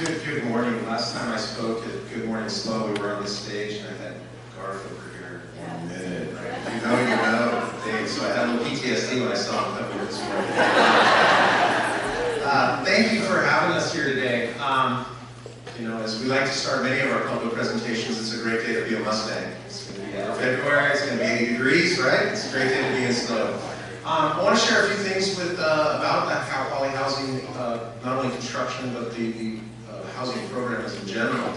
Good morning. Last time I spoke at Good Morning Slow, we were on this stage and I had Garth over here in a minute, right? You know thing. So I had a little PTSD when I saw him come here this morning. Thank you for having us here today. You know, as we like to start many of our public presentations, it's a great day to be a Mustang. It's going to be February, it's going to be 80 degrees, right? It's a great day to be in snow. I want to share a few things about that Cal Poly housing, not only construction, but the housing programs in general.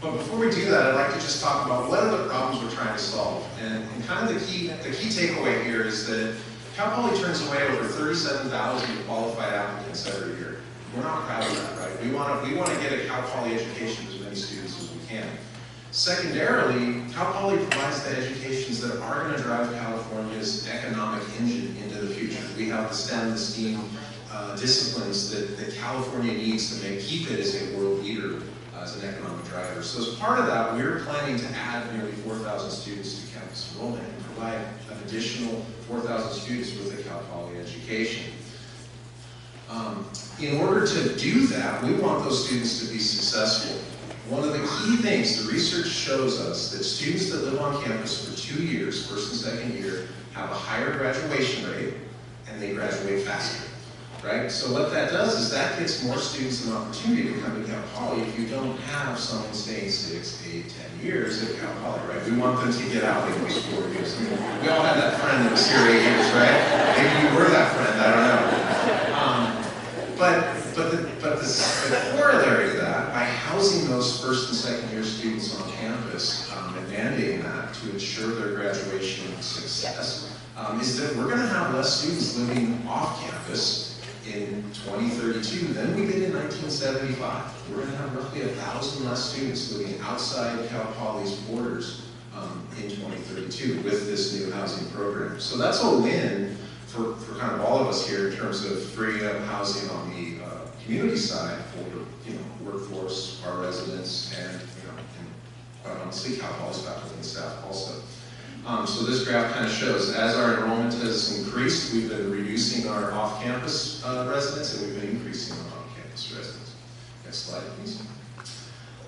But before we do that, I'd like to just talk about what are the problems we're trying to solve. And kind of the key takeaway here is that Cal Poly turns away over 37,000 qualified applicants every year. We're not proud of that, right? We want to get a Cal Poly education to as many students as we can. Secondarily, Cal Poly provides the educations that are going to drive California's economic engine into the future. We have the STEM, the STEAM disciplines that California needs to keep it as a world leader as an economic driver. So as part of that, we're planning to add nearly 4,000 students to campus enrollment and provide an additional 4,000 students with a Cal Poly education. In order to do that, we want those students to be successful. One of the key things, the research shows us that students that live on campus for 2 years, first and second year, have a higher graduation rate and they graduate faster. Right? So what that does is that gets more students an opportunity to come to Cal Poly if you don't have someone staying 6, 8, 10 years at Cal Poly, right? We want them to get out in those 4 years. I mean, we all had that friend that was here 8 years, right? Maybe you were that friend, I don't know. But the corollary to that, by housing those first and second year students on campus and mandating that to ensure their graduation success, is that we're going to have less students living off campus in 2032 than we did in 1975. We're going to have roughly 1,000 less students living outside Cal Poly's borders in 2032 with this new housing program. So that's a win for kind of all of us here in terms of freeing up housing on the community side for workforce, our residents, and quite honestly Cal Poly's faculty and staff also. So this graph kind of shows as our enrollment has increased, we've been reducing our off-campus residents and we've been increasing our on-campus residents. Next slide, please.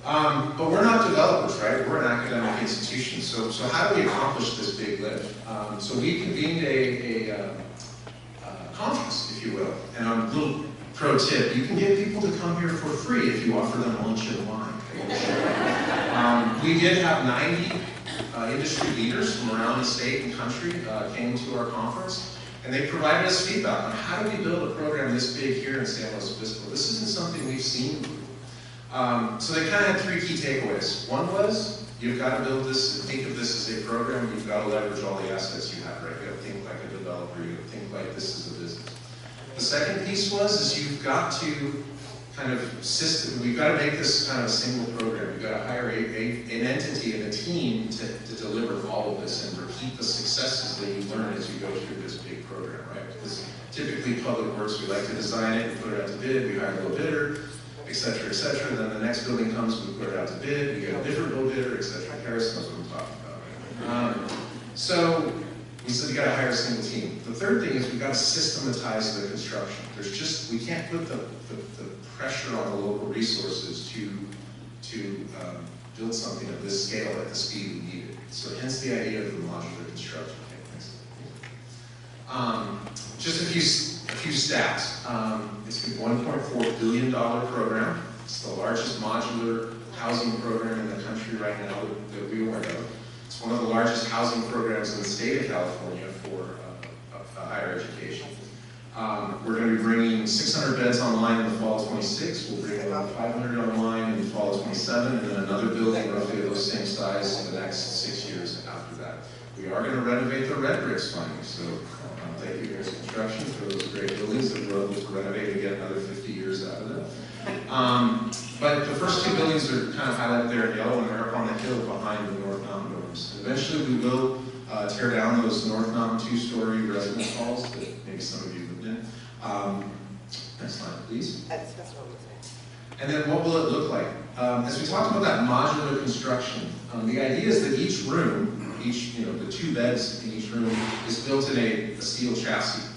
But we're not developers, right? We're an academic institution. So how do we accomplish this big lift? So we convened a conference, if you will. And a little pro tip, you can get people to come here for free if you offer them lunch and wine. We did have 90 industry leaders from around the state and country came to our conference, and they provided us feedback on how do we build a program this big here in San Luis Obispo. This isn't something we've seen. So they kind of had 3 key takeaways. One was, you've got to build this, think of this as a program, you've got to leverage all the assets you have, right? You got to think like a developer, you got to think like this is a business. The second piece is you've got to kind of we've got to make this kind of a single program. You've got to hire an entity and a team to deliver all of this and repeat the successes that you learn as you go through this big program, right? Because typically public works, we like to design it, we put it out to bid, we hire a low bidder, et cetera, et cetera. And then the next building comes, we put it out to bid, we get a different low bidder, et cetera. Harris knows what I'm talking about, right? So we said you got to hire a single team. The third thing is we've got to systematize the construction. We can't put the pressure on the local resources to build something of this scale at the speed we need it. So hence the idea of the modular construction. Just a few stats. It's a $1.4 billion program. It's the largest modular housing program in the country right now that we aware of. It's one of the largest housing programs in the state of California for higher education. We're going to be bringing 600 beds online in the fall of 26. We'll bring about 500 online in the fall of 27, and then another building roughly of those same size in the next 6 years after that. We are going to renovate the red bricks finally, so thank you, Harris Construction, for those great buildings that we're able to renovate and get another 50 years out of them. But the first 2 buildings are kind of highlighted there in yellow, and they're up on the hill behind the North Mountain dorms. Eventually we will tear down those North Mountain 2-story residence halls that maybe some of you lived in. Next slide, please. That's what we're saying. And then what will it look like? As we talked about that modular construction, the idea is that each room, the 2 beds in each room is built in a steel chassis.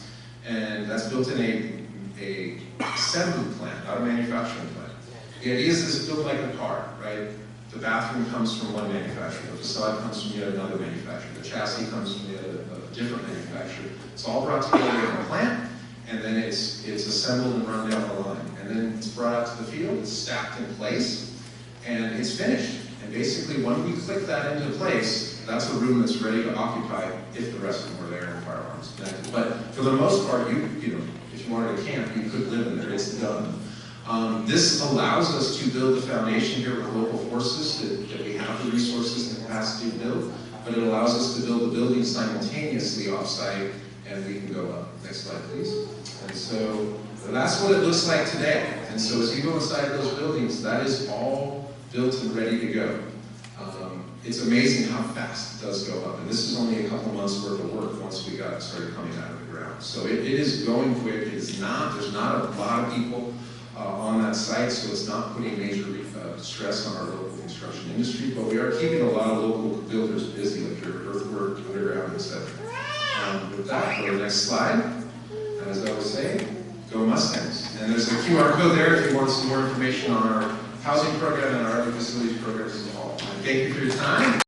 And that's built in a a assembly plant, not a manufacturing plant. The idea is this is built like a car, right? The bathroom comes from one manufacturer, the facade comes from yet another manufacturer, the chassis comes from yet a different manufacturer. It's all brought together in a plant, and then it's assembled and run down the line. And then it's brought out to the field, it's stacked in place, and it's finished. And basically, when we click that into place, that's a room that's ready to occupy if the rest of them were there and firearms connected. But for the most part, you know, if you wanted to camp, you could live in there. It's done. This allows us to build the foundation here with local forces that we have the resources and capacity to build, but it allows us to build the building simultaneously off-site, and we can go up. Next slide, please. And so that's what it looks like today. And so as you go inside those buildings, that is all built and ready to go. It's amazing how fast it does go up. And this is only a couple months worth of work once we got started coming out of the ground. So it is going quick. There's not a lot of people on that site, so it's not putting major stress on our local construction industry, but we are keeping a lot of local builders busy with their earthwork, underground, etc. With that, go to the next slide. And as I was saying, go Mustangs. And there's a QR code there if you want some more information on our housing program and our other facilities programs as well. Thank you for your time.